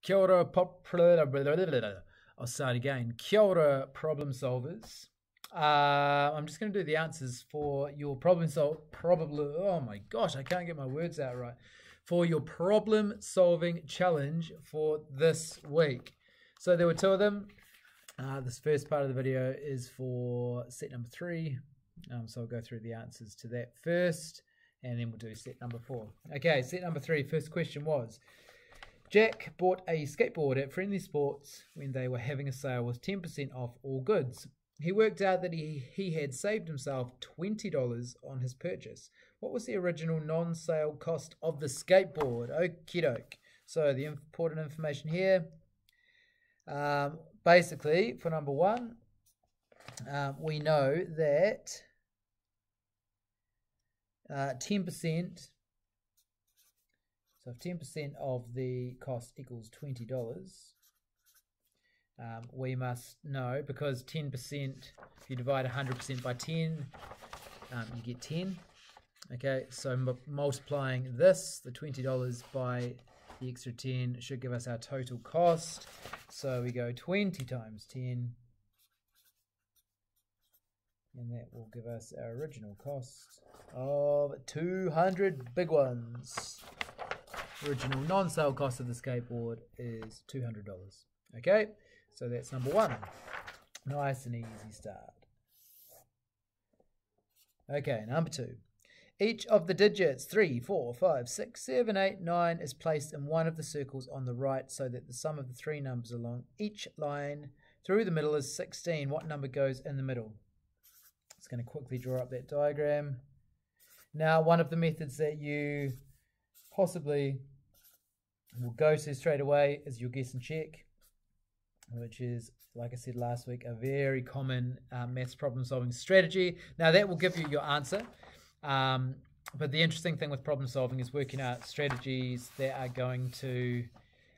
Kia ora, I'll start again. Kia ora, problem solvers. I'm just going to do the answers for your oh my gosh, I can't get my words out right. For your problem solving challenge for this week. So there were two of them. This first part of the video is for set number 3. So I'll go through the answers to that first, and then we'll do set number 4. Okay, set number 3, first question was, Jack bought a skateboard at Friendly Sports when they were having a sale with 10% off all goods. He worked out that he had saved himself $20 on his purchase. What was the original non-sale cost of the skateboard? Okie doke. So the important information here, basically for number 1, we know that 10%, so if 10% of the cost equals $20, we must know, because 10%, if you divide 100% by 10, you get 10. Okay, so multiplying this, the $20 by the extra 10, should give us our total cost. So we go 20 times 10, and that will give us our original cost of 200 big ones. Original non-sale cost of the skateboard is $200. Okay, so that's number 1. Nice and easy start. Okay, number 2. Each of the digits 3, 4, 5, 6, 7, 8, 9 is placed in one of the circles on the right so that the sum of the 3 numbers along each line through the middle is 16. What number goes in the middle? It's going to quickly draw up that diagram. Now, one of the methods that you possibly will go to straight away is your guess and check, which is, like I said last week, a very common maths problem solving strategy. Now, that will give you your answer. But the interesting thing with problem solving is working out strategies that are going to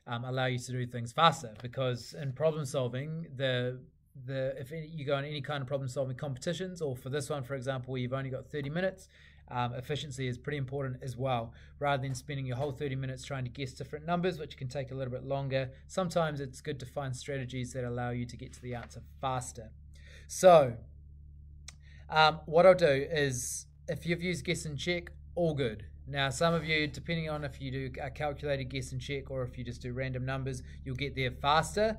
allow you to do things faster, because in problem solving, if you go on any kind of problem solving competitions, or for this one, for example, where you've only got 30 minutes, efficiency is pretty important as well. Rather than spending your whole 30 minutes trying to guess different numbers, which can take a little bit longer, sometimes it's good to find strategies that allow you to get to the answer faster. So what I'll do is, if you've used guess and check, all good. Now, some of you, depending on if you do a calculated guess and check or if you just do random numbers, you'll get there faster.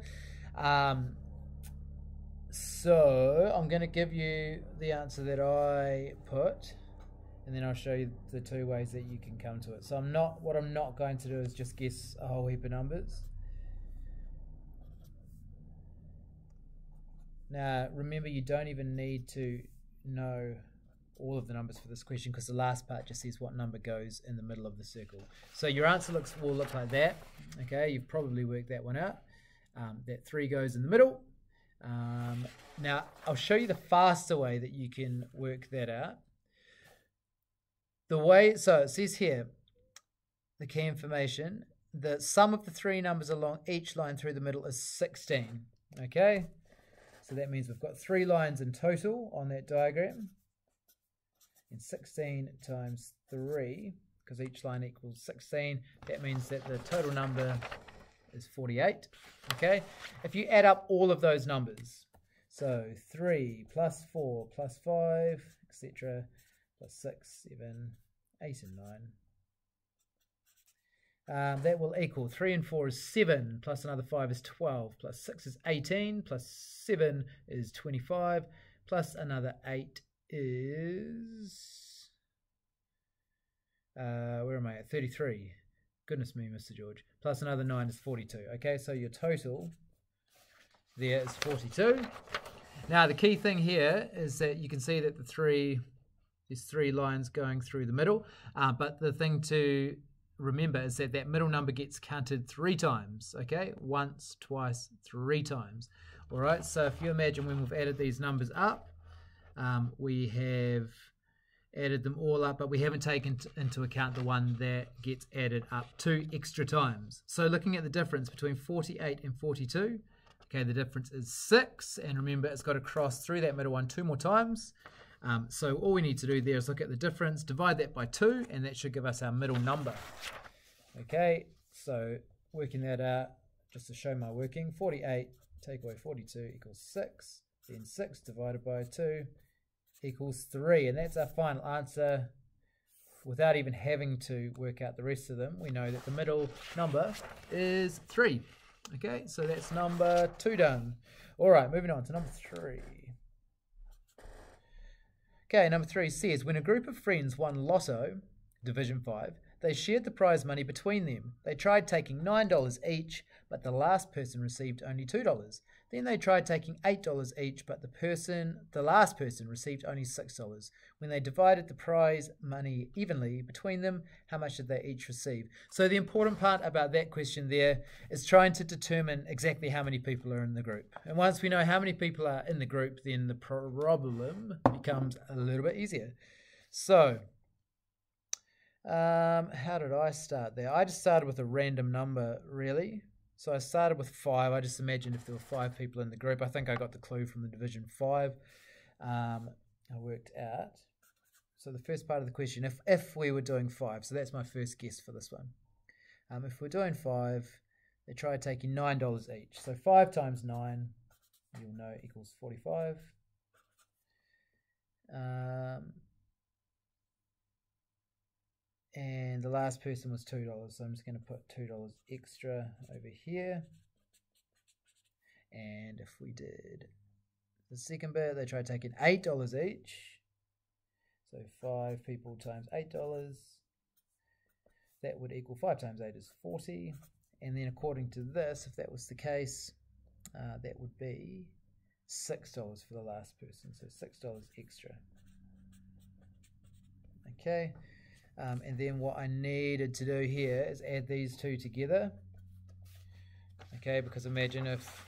So I'm going to give you the answer that I put, and then I'll show you the 2 ways that you can come to it. So what I'm not going to do is just guess a whole heap of numbers. Now, remember, you don't even need to know all of the numbers for this question, because the last part just says what number goes in the middle of the circle. So your answer will look like that. Okay, you've probably worked that one out. That 3 goes in the middle. Now, I'll show you the faster way that you can work that out. So it says here, the key information, the sum of the 3 numbers along each line through the middle is 16. Okay, so that means we've got 3 lines in total on that diagram. And 16 times 3, because each line equals 16, that means that the total number is 48. Okay, if you add up all of those numbers, so 3 plus 4 plus 5, etc., plus 6, 7, 8 and 9, that will equal 3 and 4 is 7, plus another 5 is 12, plus 6 is 18, plus 7 is 25, plus another 8 is, where am I at? 33. Goodness me, Mr. George. Plus another 9 is 42. Okay, so your total there is 42. Now, the key thing here is that you can see that there's 3 lines going through the middle, but the thing to remember is that that middle number gets counted 3 times. Okay, once, twice, 3 times. All right, so if you imagine when we've added these numbers up, we have added them all up, but we haven't taken into account the one that gets added up 2 extra times. So looking at the difference between 48 and 42, okay, the difference is 6, and remember, it's got to cross through that middle one 2 more times. So all we need to do there is look at the difference, divide that by 2, and that should give us our middle number. Okay, so working that out, just to show my working. 48 take away 42 equals 6. Then 6 divided by 2 equals 3. And that's our final answer. Without even having to work out the rest of them, we know that the middle number is 3. Okay, so that's number 2 done. All right, moving on to number 3. Okay, number 3 says, when a group of friends won Lotto, Division 5, they shared the prize money between them. They tried taking $9 each, but the last person received only $2. Then they tried taking $8 each, but the last person received only $6. When they divided the prize money evenly between them, how much did they each receive? So the important part about that question there is trying to determine exactly how many people are in the group. And once we know how many people are in the group, then the problem becomes a little bit easier. So how did I start there? I just started with a random number, really. So I started with 5. I just imagined if there were 5 people in the group. I think I got the clue from the Division 5. I worked out. So the first part of the question, if we were doing 5, so that's my first guess for this one. If we're doing 5, they tried taking $9 each. So 5 times 9, you'll know, equals 45. And the last person was $2, so I'm just going to put $2 extra over here. And if we did the second bit, they tried taking $8 each. So 5 people times $8, that would equal 5 times 8 is 40. And then according to this, if that was the case, that would be $6 for the last person, so $6 extra. Okay. And then what I needed to do here is add these two together. Okay, because imagine if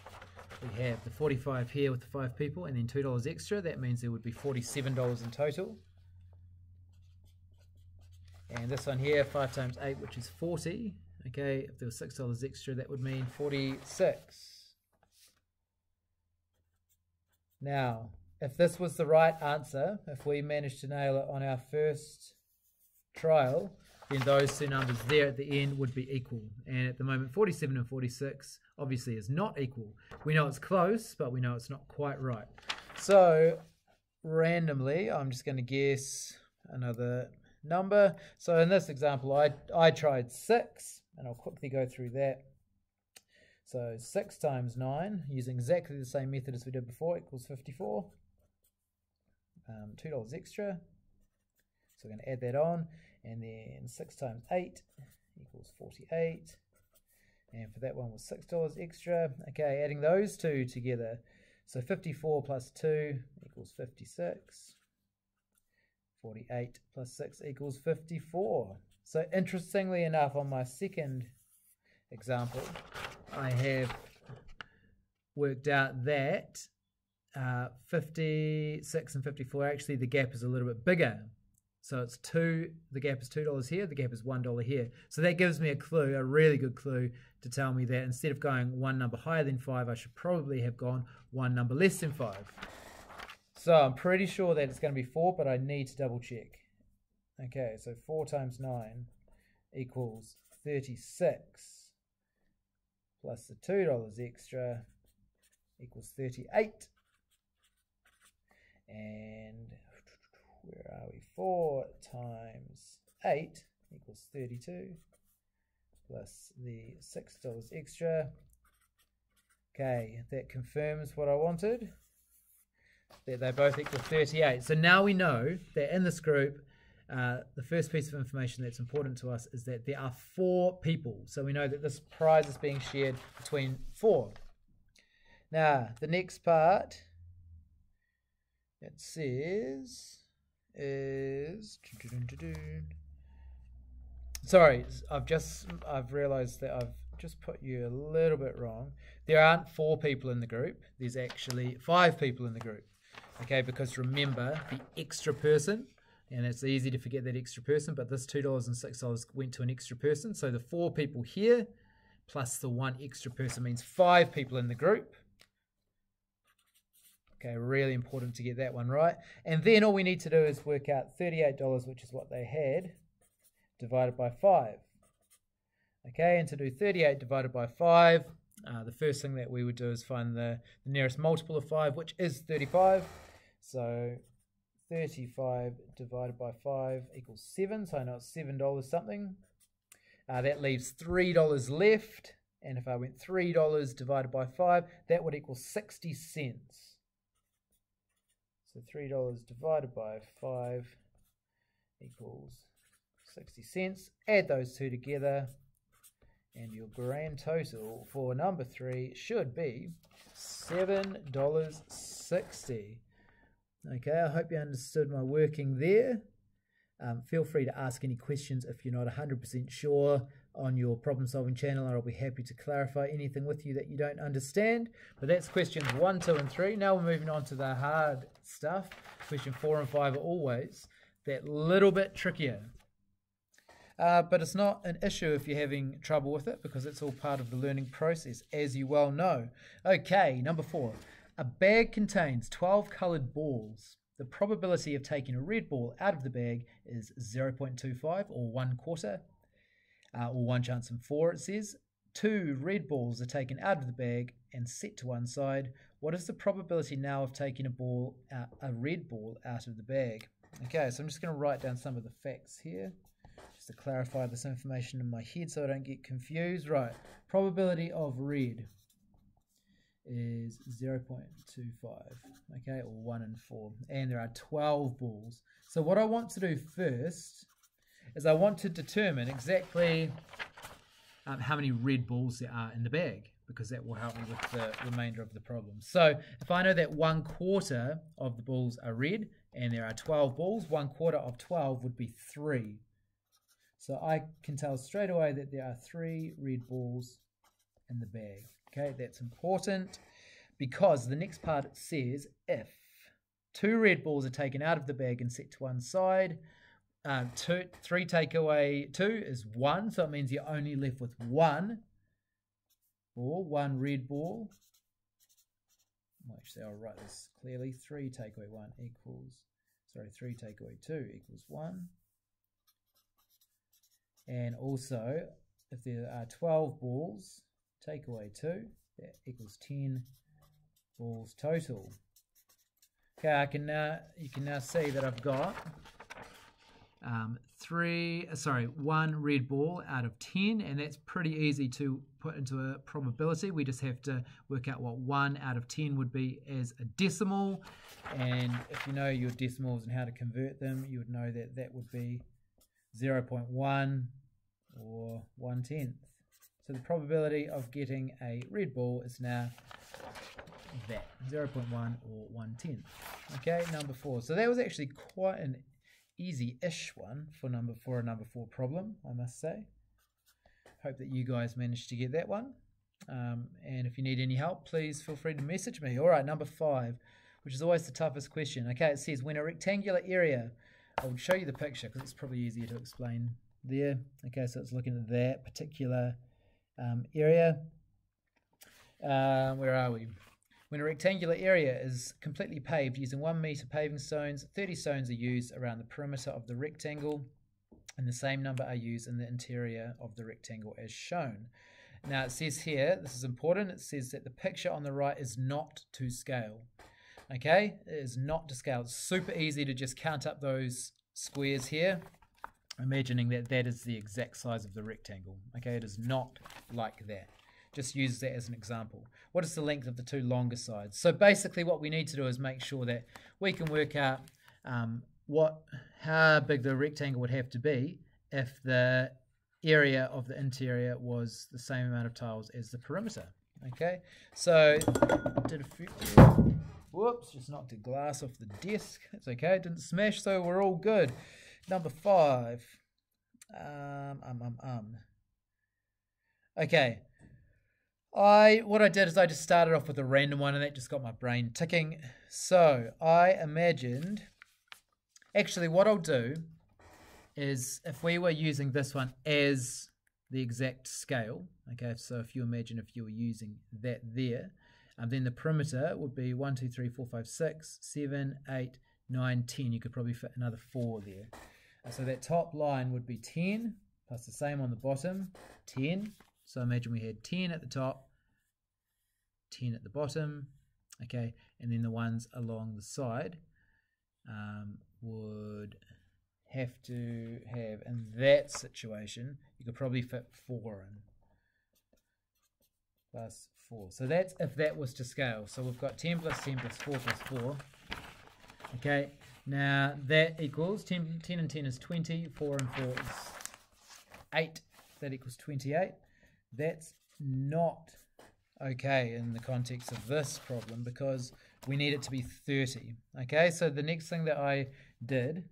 we have the 45 here with the 5 people and then $2 extra, that means there would be $47 in total. And this one here, 5 times 8, which is 40. Okay, if there was $6 extra, that would mean 46. Now, if this was the right answer, if we managed to nail it on our first trial, then those two numbers there at the end would be equal. And at the moment, 47 and 46 obviously is not equal. We know it's close, but we know it's not quite right. So randomly, I'm just going to guess another number. So in this example, I tried 6, and I'll quickly go through that. So 6 times 9, using exactly the same method as we did before, equals 54. $2 extra. So we're going to add that on. And then 6 times 8 equals 48. And for that one was $6 extra. Okay, adding those two together. So 54 plus 2 equals 56. 48 plus 6 equals 54. So interestingly enough, on my second example, I have worked out that 56 and 54, actually the gap is a little bit bigger. So it's the gap is $2 here, the gap is $1 here. So that gives me a clue, a really good clue to tell me that instead of going one number higher than 5, I should probably have gone one number less than 5. So I'm pretty sure that it's going to be 4, but I need to double check. Okay, so 4 times 9 equals 36 plus the $2 extra equals 38. And where are we? 4 times 8 equals 32 plus the $6 extra. Okay, that confirms what I wanted, that they both equal 38. So now we know that in this group, the first piece of information that's important to us is that there are 4 people. So we know that this prize is being shared between 4. Now, the next part, it says, is... Sorry, I've realized that I've just put you a little bit wrong. There aren't 4 people in the group. There's actually 5 people in the group. Okay, because remember the extra person, and it's easy to forget that extra person, but this $2 and $6 went to an extra person. So the 4 people here plus the 1 extra person means 5 people in the group. Okay, really important to get that one right. And then all we need to do is work out $38, which is what they had, divided by 5. Okay, and to do 38 divided by 5, the first thing that we would do is find the nearest multiple of 5, which is 35. So 35 divided by 5 equals 7. So I know it's $7 something. That leaves $3 left. And if I went $3 divided by 5, that would equal 60 cents. So $3 divided by 5 equals 60 cents. Add those two together, and your grand total for number 3 should be $7.60. Okay, I hope you understood my working there. Feel free to ask any questions if you're not 100% sure on your problem solving channel. I'll be happy to clarify anything with you that you don't understand. But that's questions 1, 2 and 3. Now we're moving on to the hard stuff. Question 4 and 5 are always that little bit trickier. But it's not an issue if you're having trouble with it, because it's all part of the learning process, as you well know. Okay, number 4. A bag contains 12 coloured balls. The probability of taking a red ball out of the bag is 0.25 or 1/4, or 1 chance in 4, it says. 2 red balls are taken out of the bag and set to one side. What is the probability now of taking a red ball out of the bag? Okay, so I'm just going to write down some of the facts here, just to clarify this information in my head so I don't get confused. Right, probability of red is 0.25, okay, or 1 in 4, and there are 12 balls. So what I want to do first is I want to determine exactly how many red balls there are in the bag, because that will help me with the remainder of the problem. So if I know that 1/4 of the balls are red and there are 12 balls, 1/4 of 12 would be 3. So I can tell straight away that there are 3 red balls in the bag. Okay, that's important, because the next part says if 2 red balls are taken out of the bag and set to one side, 3 take away 2 is 1, so it means you're only left with 1 red ball. Actually, I'll write this clearly. 3 take away 1 equals, 3 take away 2 equals 1. And also, if there are 12 balls, take away 2, that equals 10 balls total. Okay, you can now see that I've got 1 red ball out of 10, and that's pretty easy to put into a probability. We just have to work out what 1 out of 10 would be as a decimal, and if you know your decimals and how to convert them, you would know that that would be 0.1 or 1/10. So the probability of getting a red ball is now that, 0.1 or 1/10. Okay, number 4. So that was actually quite an easy-ish one for a number 4 problem, I must say. Hope that you guys managed to get that one. And if you need any help, please feel free to message me. All right, number 5, which is always the toughest question. Okay, it says when a rectangular area, I'll show you the picture because it's probably easier to explain there. Okay, so it's looking at that particular area. Where are we? When a rectangular area is completely paved using 1 meter paving stones, 30 stones are used around the perimeter of the rectangle, and the same number are used in the interior of the rectangle as shown. Now it says here, this is important, it says that the picture on the right is not to scale. Okay, it is not to scale. It's super easy to just count up those squares here, imagining that that is the exact size of the rectangle. Okay, it is not like that. Just use that as an example. What is the length of the 2 longer sides? So basically what we need to do is make sure that we can work out how big the rectangle would have to be if the area of the interior was the same amount of tiles as the perimeter. Okay, so did a few, whoops, just knocked a glass off the desk. It's okay, it didn't smash, so we're all good. Number 5. Okay. What I did is I just started off with a random one, and that just got my brain ticking. So I imagined, actually what I'll do is if we were using this one as the exact scale, okay, so if you imagine if you were using that there, then the perimeter would be 1, 2, 3, 4, 5, 6, 7, 8, 9, 10. You could probably fit another 4 there. So that top line would be 10, plus the same on the bottom, 10. So imagine we had 10 at the top, 10 at the bottom, okay, and then the ones along the side would have to have, in that situation, you could probably fit 4 in, plus 4. So that's if that was to scale. So we've got 10 plus 10 plus 4 plus 4. Okay, now that equals 10 and 10 is 20, 4 and 4 is 8. That equals 28. That's not okay in the context of this problem because we need it to be 30. Okay, so the next thing that I did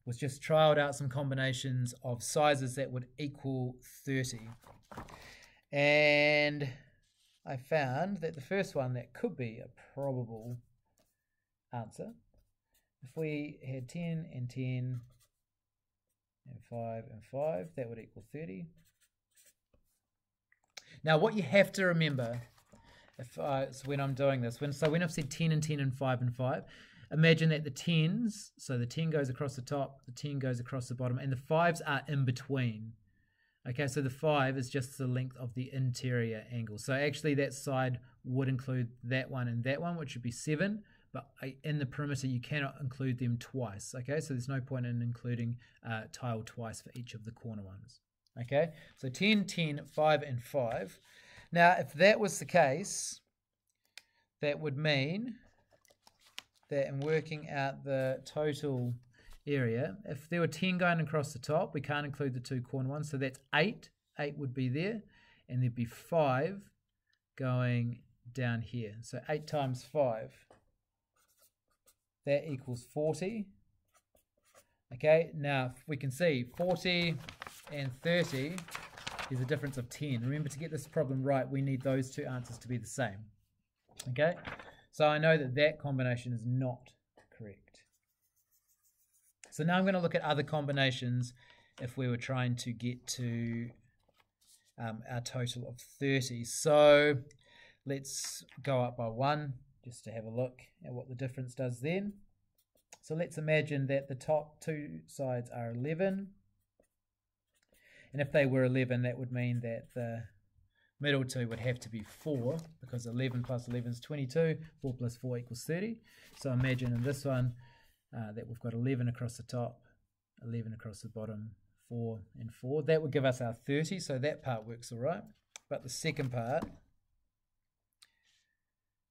was just trialed out some combinations of sizes that would equal 30. And I found that the first one that could be a probable answer, if we had 10 and 10 and 5 and 5, that would equal 30. Now what you have to remember so when I'm doing this, when I've said 10 and 10 and 5 and 5, imagine that the 10s, so the 10 goes across the top, the 10 goes across the bottom, and the 5s are in between. Okay, so the 5 is just the length of the interior angle. So actually that side would include that one and that one, which would be 7, but in the perimeter you cannot include them twice. Okay, so there's no point in including tile twice for each of the corner ones. Okay, so 10, 10, 5, and 5. Now, if that was the case, that would mean that in working out the total area, if there were 10 going across the top, we can't include the 2 corner ones, so that's 8. 8 would be there, and there'd be 5 going down here. So 8 times 5, that equals 40. Okay, now we can see 40 and 30 is a difference of 10. Remember, to get this problem right, we need those two answers to be the same. Okay, so I know that that combination is not correct. So now I'm going to look at other combinations if we were trying to get to our total of 30. So let's go up by 1 just to have a look at what the difference does then. So let's imagine that the top 2 sides are 11. And if they were 11, that would mean that the middle 2 would have to be 4, because 11 plus 11 is 22. 4 plus 4 equals 30. So imagine in this one that we've got 11 across the top, 11 across the bottom, 4 and 4. That would give us our 30, so that part works all right. But the second part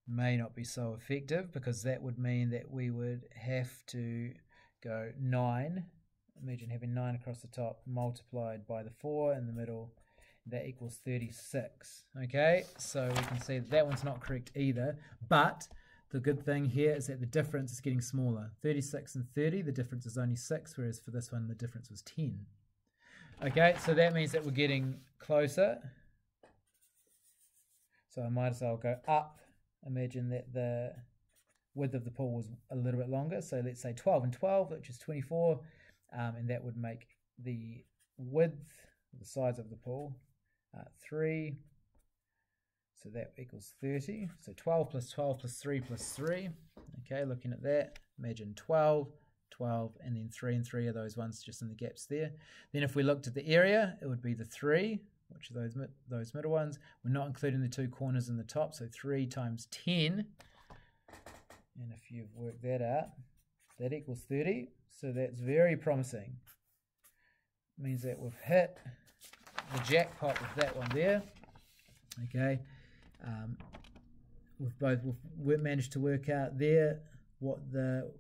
may not be so effective, because that would mean that we would have to go 9. Imagine having 9 across the top multiplied by the 4 in the middle. That equals 36. Okay, so we can see that one's not correct either. But the good thing here is that the difference is getting smaller. 36 and 30, the difference is only 6, whereas for this one the difference was 10. Okay, so that means that we're getting closer. So I might as well go up. Imagine that the width of the pool was a little bit longer. So let's say 12 and 12, which is 24. And that would make the width, the size of the pool, 3. So that equals 30. So 12 plus 12 plus 3 plus 3. Okay, looking at that, imagine 12, 12, and then 3 and 3 are those ones just in the gaps there. Then if we looked at the area, it would be the 3, which are those middle ones. We're not including the 2 corners in the top, so 3 times 10. And if you've worked that out, that equals 30. So that's very promising. It means that we've hit the jackpot with that one there. Okay, we've managed to work out there what the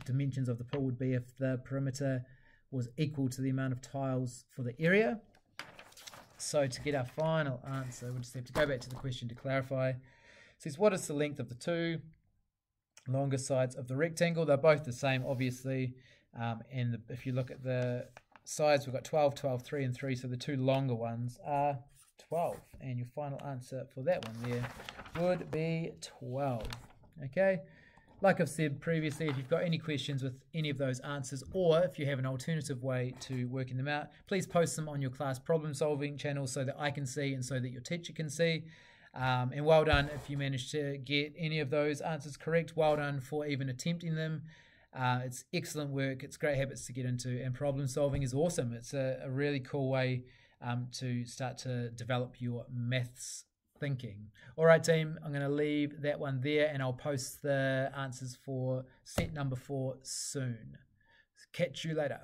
dimensions of the pool would be if the perimeter was equal to the amount of tiles for the area. So to get our final answer, we'll just have to go back to the question to clarify. It says, what is the length of the 2 longer sides of the rectangle? They're both the same, obviously. And if you look at the sides, we've got 12, 12, 3, and 3. So the 2 longer ones are 12. And your final answer for that one there would be 12. Okay. Like I've said previously, if you've got any questions with any of those answers, or if you have an alternative way to working them out, please post them on your class problem solving channel so that I can see and so that your teacher can see. And well done if you managed to get any of those answers correct. Well done for even attempting them. It's excellent work. It's great habits to get into, and problem solving is awesome. It's a really cool way to start to develop your maths thinking. All right, team, I'm going to leave that one there, and I'll post the answers for set number 4 soon. Catch you later.